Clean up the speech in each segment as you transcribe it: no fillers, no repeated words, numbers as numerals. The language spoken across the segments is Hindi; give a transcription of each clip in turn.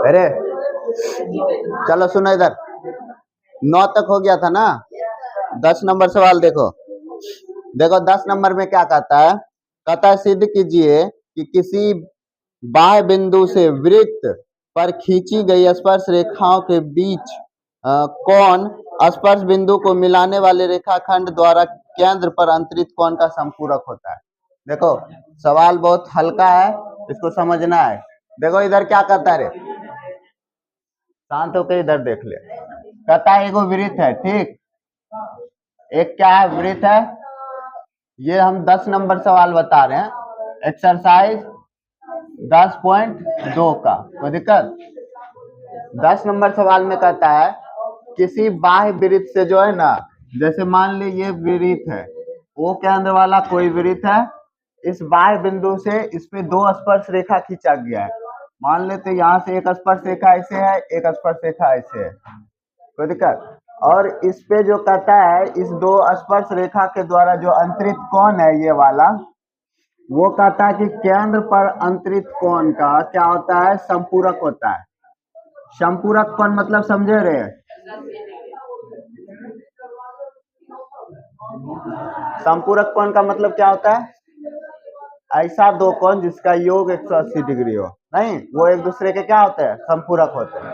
अरे चलो सुनो इधर, 9 तक हो गया था ना। 10 नंबर सवाल देखो। देखो 10 नंबर में क्या कहता है, कहता है सिद्ध कीजिए कि किसी बाह्य बिंदु से वृत्त पर खींची गई स्पर्श रेखाओं के बीच कोण स्पर्श बिंदु को मिलाने वाले रेखाखंड द्वारा केंद्र पर अंतरित कोण का संपूरक होता है। देखो सवाल बहुत हल्का है, इसको समझना है। देखो इधर क्या कहता है रे, शांत होकर इधर देख ले। कहता है एगो वृत्त है, ठीक, एक क्या है, वृत्त है। ये हम 10 नंबर सवाल बता रहे हैं, एक्सरसाइज 10.2 का, कोई दिक्कत। 10 नंबर सवाल में कहता है किसी बाह्य वृत्त से जो है ना, जैसे मान ली ये वृत्त है, वो केंद्र वाला कोई वृत्त है, इस बाह्य बिंदु से इस पे 2 स्पर्श रेखा खींचा गया है। मान लेते यहाँ से एक स्पर्श रेखा ऐसे है, एक स्पर्श रेखा ऐसे है, कोई दिक्कत। और इस पे जो कहता है इस 2 स्पर्श रेखा के द्वारा जो अंतरित कोण है ये वाला, वो कहता है कि केंद्र पर अंतरित कोण का क्या होता है, संपूरक होता है। संपूरक कोण मतलब समझे रहे, संपूरक कोण का मतलब क्या होता है, ऐसा 2 कोण जिसका योग 180 डिग्री हो, नहीं वो एक दूसरे के क्या होते हैं, संपूरक होते हैं।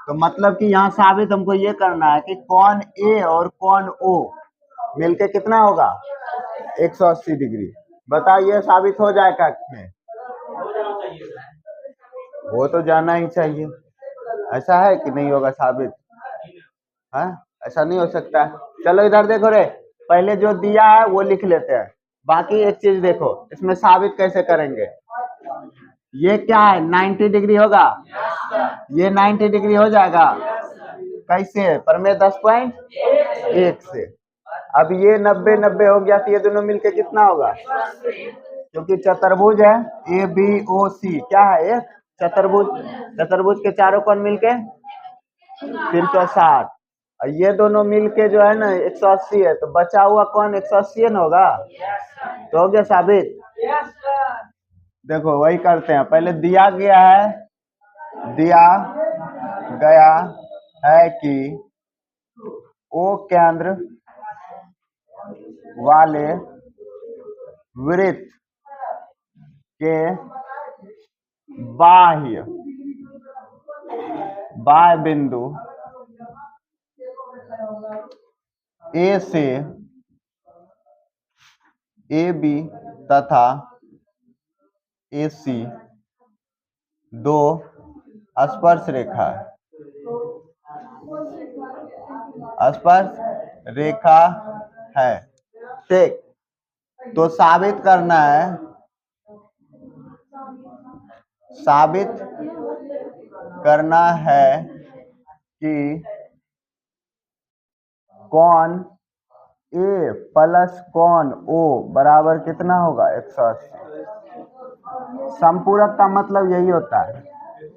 तो मतलब कि यहाँ साबित हमको ये करना है कि कोण ए और कोण ओ मिलके कितना होगा, 180 डिग्री। बताओ ये साबित हो जाएगा में, वो तो जाना ही चाहिए। ऐसा है कि नहीं होगा साबित, है ऐसा नहीं हो सकता। चलो इधर देखो रे, पहले जो दिया है वो लिख लेते हैं, बाकी एक चीज देखो इसमें साबित कैसे करेंगे। ये क्या है, 90 डिग्री होगा, ये 90 डिग्री हो जाएगा, कैसे, प्रमेय 10.1 से। अब ये 90 हो गया तो ये दोनों मिलके कितना होगा, क्योंकि चतुर्भुज है ए बी ओ सी, क्या है एक चतुर्भुज, चतुर्भुज के चारों कोण मिलके 360, और ये दोनों मिलके जो है ना 180 है, तो बचा हुआ कौन 180 न होगा, तो हो गया साबित। देखो वही करते हैं, पहले दिया गया है कि ओ केंद्र वाले वृत्त के बाह्य बिंदु ए से ए बी तथा ए सी 2 स्पर्श रेखा है, ठीक। तो साबित करना है कि कोण ए प्लस कोण ओ बराबर कितना होगा, 180। संपूरक का मतलब यही होता है,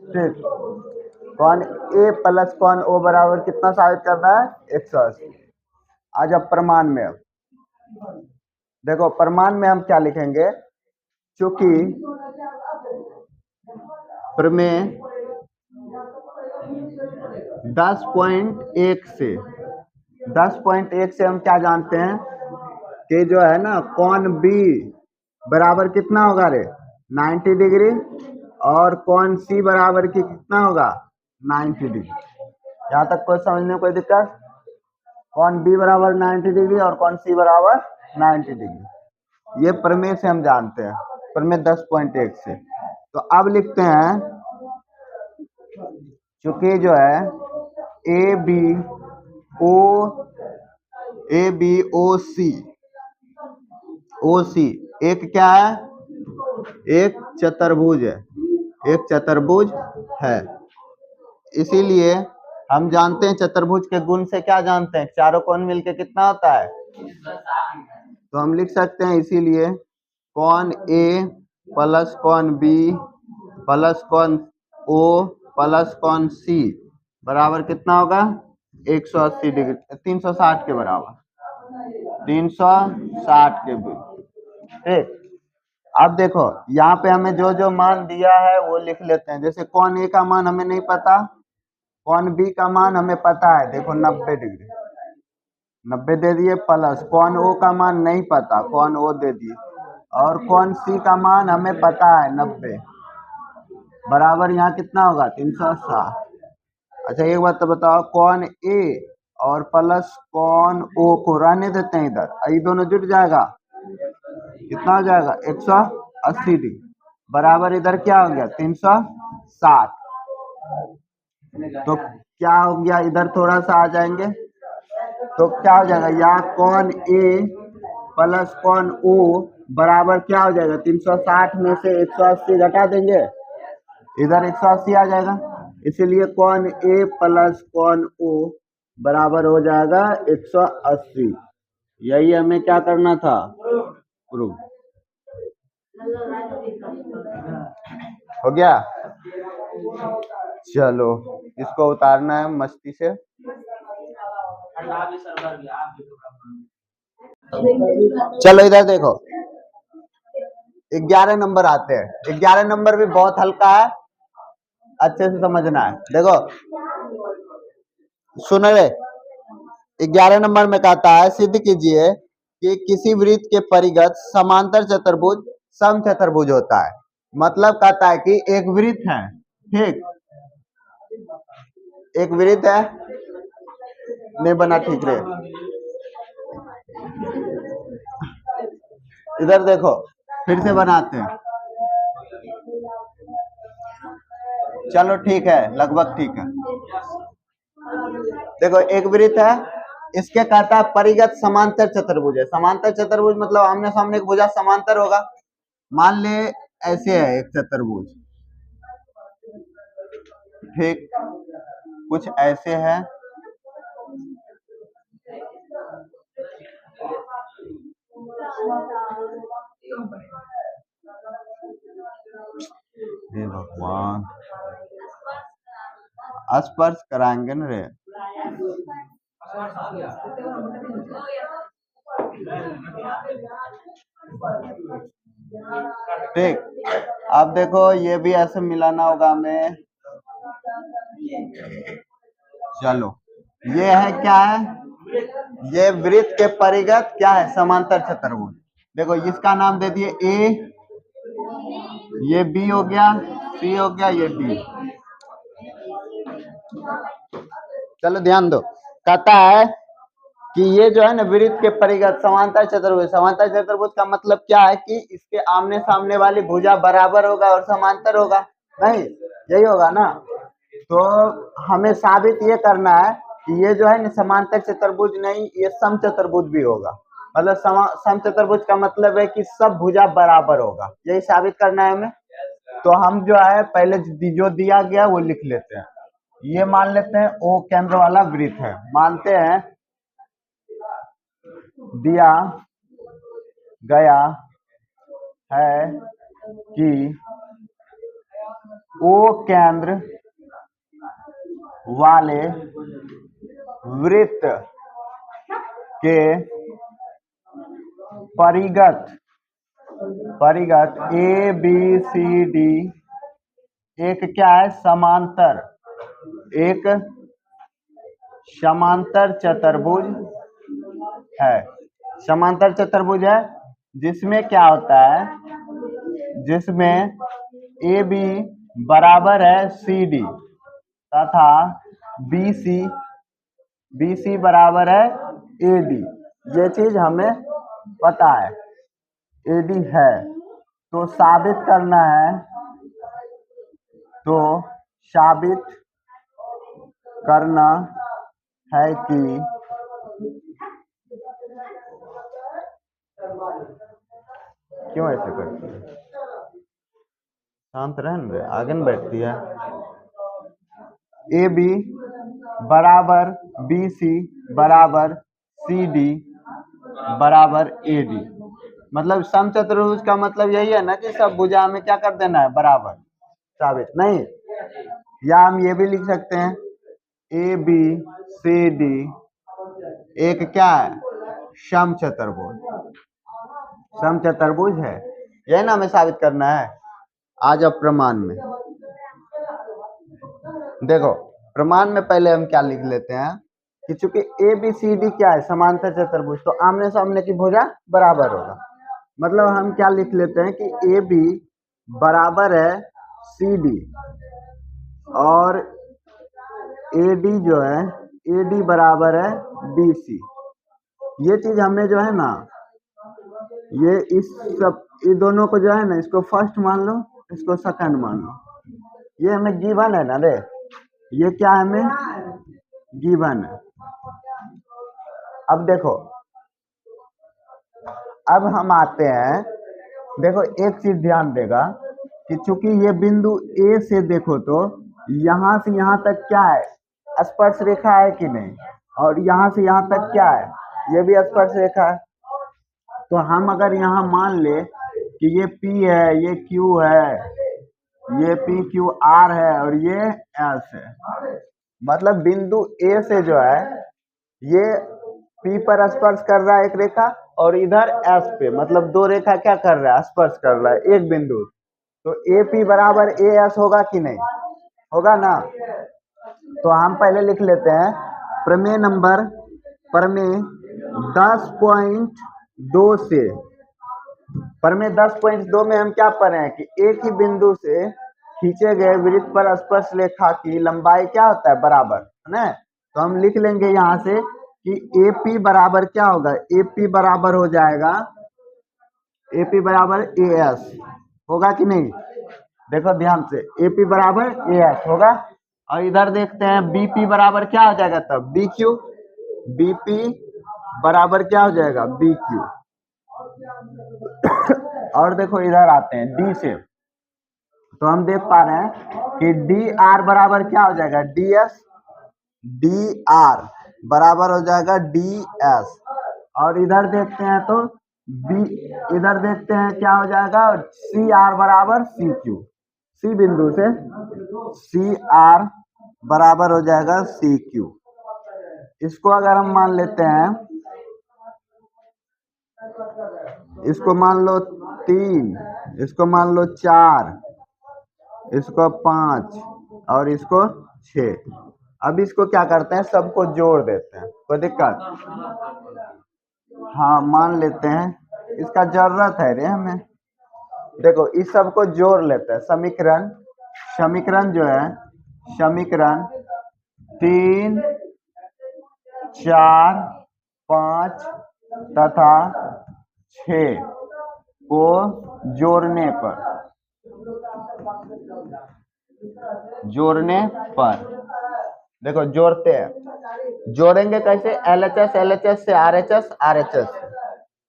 ठीक। कोण ए प्लस कोण ओ बराबर कितना साबित करना है, 180। आज अब प्रमाण में, देखो प्रमाण में हम क्या लिखेंगे, चूंकि प्रमेय 10.1 से हम क्या जानते हैं कि जो है ना कोण बी बराबर कितना होगा रे, 90 डिग्री, और कोण सी बराबर की कितना होगा, 90 डिग्री। यहाँ तक कोई समझने कोई दिक्कत, कोण बी बराबर 90 डिग्री और कोण सी बराबर 90 डिग्री, ये प्रमेय से हम जानते हैं, प्रमेय 10.1 से। तो अब लिखते हैं, चूंकि जो है ए बी ओ सी एक क्या है, एक चतुर्भुज है, इसीलिए हम जानते हैं चतुर्भुज के गुण से क्या जानते हैं, चारों कोण मिलके कितना होता है, तो हम लिख सकते हैं इसीलिए कोण ए प्लस कोण बी प्लस कोण ओ प्लस कोण सी बराबर कितना होगा, 180 डिग्री, 360 के बराबर, 360 के, ठीक। अब देखो यहाँ पे हमें जो जो मान दिया है वो लिख लेते हैं। जैसे कौन ए का मान हमें नहीं पता, कौन बी का मान हमें पता है, देखो 90 डिग्री, 90 दे दिए, प्लस कौन ओ का मान नहीं पता, कौन ओ दे दिए, और कौन सी का मान हमें पता है 90, बराबर यहाँ कितना होगा 360। अच्छा एक बात तो बताओ, कौन ए और प्लस कौन ओ को रहने देते हैं इधर, ये दोनों जुट जाएगा, कितना हो जाएगा 180 डिग्री, बराबर इधर क्या हो गया 360। तो क्या हो गया, इधर थोड़ा सा आ जाएंगे तो क्या हो जाएगा, यहाँ कौन ए प्लस कौन ओ बराबर क्या हो जाएगा, 360 में से 180 घटा देंगे, इधर 180 आ जाएगा, इसीलिए कौन ए प्लस कौन ओ बराबर हो जाएगा 180। यही हमें क्या करना था, प्रूव। हो गया, चलो इसको उतारना है मस्ती से। चलो इधर देखो, 11 नंबर आते हैं। 11 नंबर भी बहुत हल्का है, अच्छे से समझना है। देखो सुन रे, 11 नंबर में कहता है सिद्ध कीजिए कि किसी वृत्त के परिगत समांतर चतुर्भुज समचतुर्भुज होता है। मतलब कहता है कि एक वृत्त है, ठीक, एक वृत्त है, नहीं बना ठीक रे, इधर देखो फिर से बनाते हैं, चलो ठीक है, लगभग ठीक है। देखो एक वृत्त है, इसके कहता है परिगत समांतर चतुर्भुज है। समांतर चतुर्भुज मतलब आमने सामने की भुजा समांतर होगा। मान ले ऐसे है एक चतुर्भुज, ठीक, कुछ ऐसे है, हे भगवान, स्पर्श कराएंगे न रे, ठीक। अब देखो ये भी ऐसे मिलाना होगा हमें, चलो ये है क्या है, ये वृत्त के परिगत क्या है, समांतर चतुर्भुज। देखो इसका नाम दे दिए ए, ये बी हो गया, सी हो गया, ये डी। चलो ध्यान दो, कहता है कि ये जो है ना वृत्त के परिगत समांतर चतुर्भुज। समांतर चतुर्भुज का मतलब क्या है कि इसके आमने सामने वाली भुजा बराबर होगा और समांतर होगा, नहीं यही होगा ना। तो हमें साबित ये करना है कि ये जो है ना समांतर चतुर्भुज नहीं, ये समचतुर्भुज भी होगा। मतलब समचतुर्भुज का मतलब है कि सब भुजा बराबर होगा, यही साबित करना है हमें। तो हम जो है पहले जो दिया गया वो लिख लेते हैं। ये मान लेते हैं ओ केंद्र वाला वृत्त है, मानते हैं दिया गया है कि ओ केंद्र वाले वृत्त के परिगत ए बी सी डी एक क्या है, समांतर, एक समांतर चतुर्भुज है। समांतर चतुर्भुज है जिसमें क्या होता है, जिसमें ए बी बराबर है सी डी तथा बी सी बराबर है ए डी। ये चीज हमें पता है, ए डी है। तो साबित करना है, तो साबित करना है कि क्यों ऐसे करती है, शांत रहने दे, आगे न बैठती है। ए बी बराबर बी सी बराबर सी डी बराबर ए डी। मतलब समचतुर्भुज का मतलब यही है ना कि सब भुजा में क्या कर देना है, बराबर, साबित नहीं। या हम ये भी लिख सकते हैं ए बी सी डी एक क्या है, समचतुर्भुज, समचतुर्भुज है। यही ना हमें साबित करना है। आज अब प्रमाण में देखो, प्रमाण में पहले हम क्या लिख लेते हैं कि चूंकि ए बी सी डी क्या है, समांतर चतुर्भुज, तो आमने सामने की भुजा बराबर होगा। मतलब हम क्या लिख लेते हैं कि ए बी बराबर है सी डी और ए डी जो है ए डी बराबर है बी सी। ये चीज हमें जो है ना, ये इस सब ये दोनों को जो है ना, इसको फर्स्ट मान लो, इसको सेकंड मान लो। ये हमें गिवन है ना रे, ये क्या है हमें गिवन है। अब देखो, अब हम आते हैं, देखो एक चीज ध्यान देगा कि चूंकि ये बिंदु ए से देखो तो यहां से यहां तक क्या है, स्पर्श रेखा है कि नहीं, और यहां से यहां तक क्या है, ये भी स्पर्श रेखा है। तो हम अगर यहाँ मान ले कि ये P है, ये Q है, ये P Q R है और ये S है, मतलब बिंदु A से जो है ये P पर स्पर्श कर रहा है एक रेखा, और इधर S पे, मतलब दो रेखा क्या कर रहा है, स्पर्श कर रहा है एक बिंदु। तो AP बराबर AS होगा कि नहीं, होगा ना। तो हम पहले लिख लेते हैं प्रमेय नंबर, प्रमेय 10.2 से, प्रमेय 10.2 में हम क्या पढ़ रहे हैं कि एक ही बिंदु से खींचे गए वृत्त पर स्पर्श रेखा की लंबाई क्या होता है, बराबर है ना। तो हम लिख लेंगे यहाँ से कि AP बराबर क्या होगा, AP बराबर हो जाएगा, AP बराबर AS होगा कि नहीं। देखो ध्यान से, AP बराबर AS होगा। और इधर देखते हैं BP बराबर क्या हो जाएगा, तब BQ, BP बराबर क्या हो जाएगा, BQ। और देखो इधर आते हैं D से, तो हम देख पा रहे हैं कि DR बराबर क्या हो जाएगा, DS, DR बराबर हो जाएगा DS। और इधर देखते हैं तो B, इधर देखते हैं क्या हो जाएगा, CR बराबर CQ, C बिंदु से CR बराबर हो जाएगा CQ। इसको अगर हम मान लेते हैं, इसको मान लो 3, इसको मान लो 4, इसको 5 और इसको 6। अब इसको क्या करते हैं, सबको जोड़ देते हैं, कोई दिक्कत, हाँ मान लेते हैं, इसका जरूरत है रे हमें। देखो इस सबको जोड़ लेते हैं, समीकरण, समीकरण जो है, समीकरण 3, 4, 5 तथा 6 को जोड़ने पर, जोड़ने पर देखो जोड़ते हैं, जोड़ेंगे कैसे, LHS LHS से RHS RHS।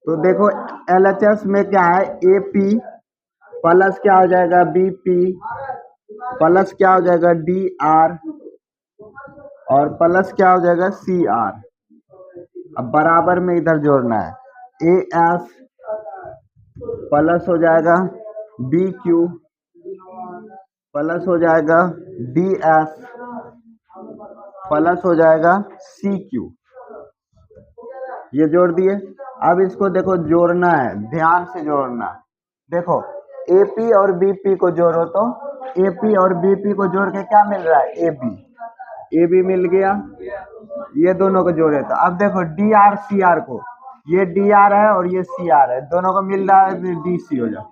तो देखो LHS में क्या है, AP प्लस क्या हो जाएगा, BP प्लस क्या हो जाएगा, DR और प्लस क्या हो जाएगा, CR। अब बराबर में इधर जोड़ना है, AS प्लस हो जाएगा BQ प्लस हो जाएगा DS प्लस हो जाएगा CQ। ये जोड़ दिए। अब इसको देखो जोड़ना है, ध्यान से जोड़ना। देखो AP और BP को जोड़ो तो AP और BP को जोड़ के क्या मिल रहा है, AB मिल गया, ये दोनों को जोड़े। तो अब देखो DR CR को, ये DR है और ये CR है, दोनों को मिल रहा है DC हो जाए,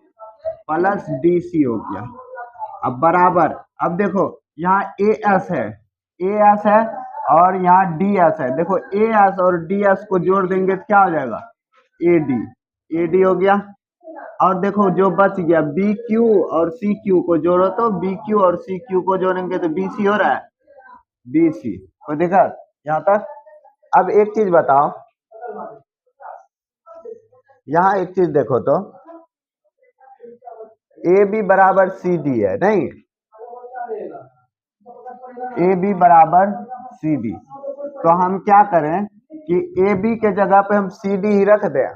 प्लस DC हो गया। अब बराबर, अब देखो यहाँ AS है और यहाँ DS है। देखो AS और DS को जोड़ देंगे तो क्या हो जाएगा, AD हो गया। और देखो जो बच गया BQ और CQ को जोड़ो तो BQ और CQ को जोड़ेंगे तो BC हो रहा है, BC को देखा यहाँ तक। अब एक चीज बताओ, यहाँ एक चीज देखो तो AB बराबर CD है नहीं, AB बराबर CD। तो हम क्या करें कि AB के जगह पे हम CD ही रख दें,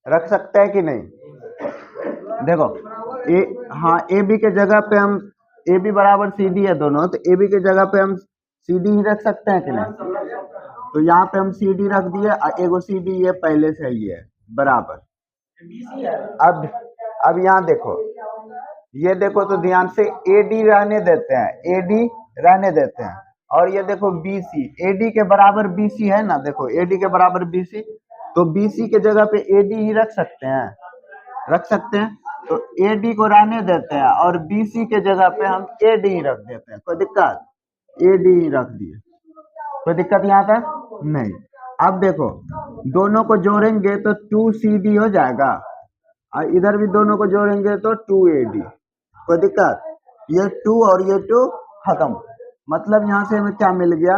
रख सकते हैं कि नहीं। देखो हाँ AB के जगह पे हम, AB बराबर CD है दोनों, तो AB के जगह पे हम CD ही रख सकते हैं कि नहीं। तो यहाँ पे हम CD रख दिए, एगो CD ये पहले से ही है बराबर, अब यहाँ देखो, ये देखो तो ध्यान से, एडी रहने देते हैं, एडी रहने देते हैं, और ये देखो बीसी, एडी के बराबर बीसी है ना, देखो एडी के बराबर बीसी, तो बीसी के जगह पे एडी ही रख सकते हैं, रख सकते हैं, तो एडी को रहने देते हैं और बीसी के जगह पे हम एडी ही रख देते हैं, कोई दिक्कत, एडी ही रख दिए, कोई दिक्कत यहाँ तक नहीं। अब देखो दोनों को जोड़ेंगे तो 2CD हो जाएगा, और इधर भी दोनों को जोड़ेंगे तो 2AD, कोई दिक्कत, ये 2 और ये 2 खत्म, मतलब यहाँ से हमें क्या मिल गया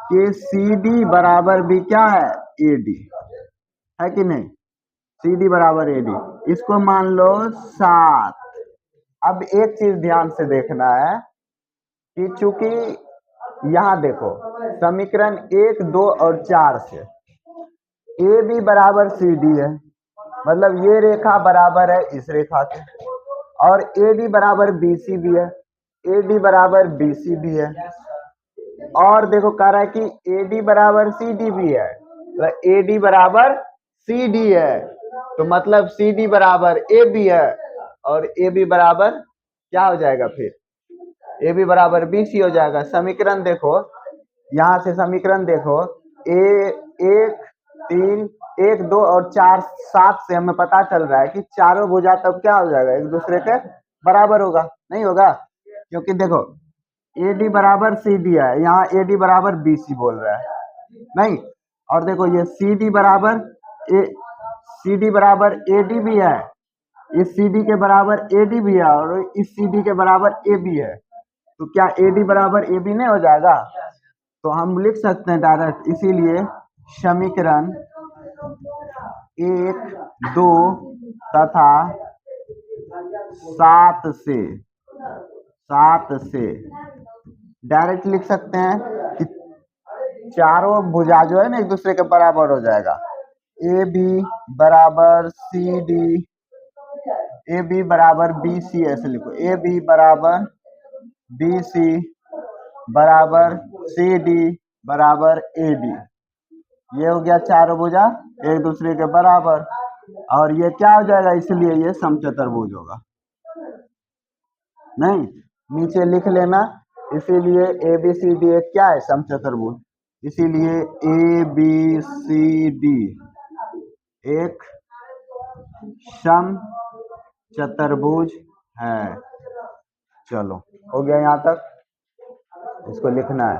कि CD बराबर भी क्या है, AD है कि नहीं, CD बराबर AD, इसको मान लो 7। अब एक चीज ध्यान से देखना है कि चूंकि यहाँ देखो समीकरण 1, 2 और 4 से AB बराबर CD है, मतलब ये रेखा बराबर है इस रेखा के, और AD बराबर BC भी है, AD बराबर BC भी है, और देखो कह रहा है कि AD बराबर CD भी है, तो AD बराबर CD है, तो मतलब CD बराबर AB है, और AB बराबर क्या हो जाएगा फिर, AB बराबर BC हो जाएगा। समीकरण देखो, यहाँ से समीकरण देखो, 1, 3, 1, 2 और 4, 7 से हमें पता चल रहा है कि चारों भुजा तब क्या हो जाएगा, एक दूसरे के बराबर होगा, नहीं होगा, क्योंकि देखो AD बराबर CD है, यहाँ AD बराबर BC बोल रहा है, नहीं, और देखो ये CD बराबर AD भी है, इस CD के बराबर AD भी है, और इस CD के बराबर AB है, तो क्या AD बराबर AB नहीं हो जाएगा, तो हम लिख सकते हैं डायरेक्ट, इसीलिए समीकरण 1, 2 तथा 7 से डायरेक्ट लिख सकते हैं कि चारों भुजा जो है ना एक दूसरे के बराबर हो जाएगा, AB बराबर CD, AB बराबर BC, ऐसे लिखो, AB बराबर BC बराबर CD बराबर AD, ये हो गया चारों भुजा एक दूसरे के बराबर, और ये क्या हो जाएगा, इसलिए ये समचतुर्भुज होगा, नहीं, नीचे लिख लेना, इसीलिए ABCD एक क्या है, समचतुर्भुज, इसीलिए ABCD एक समचतुर्भुज है। चलो हो गया यहाँ तक, इसको लिखना है।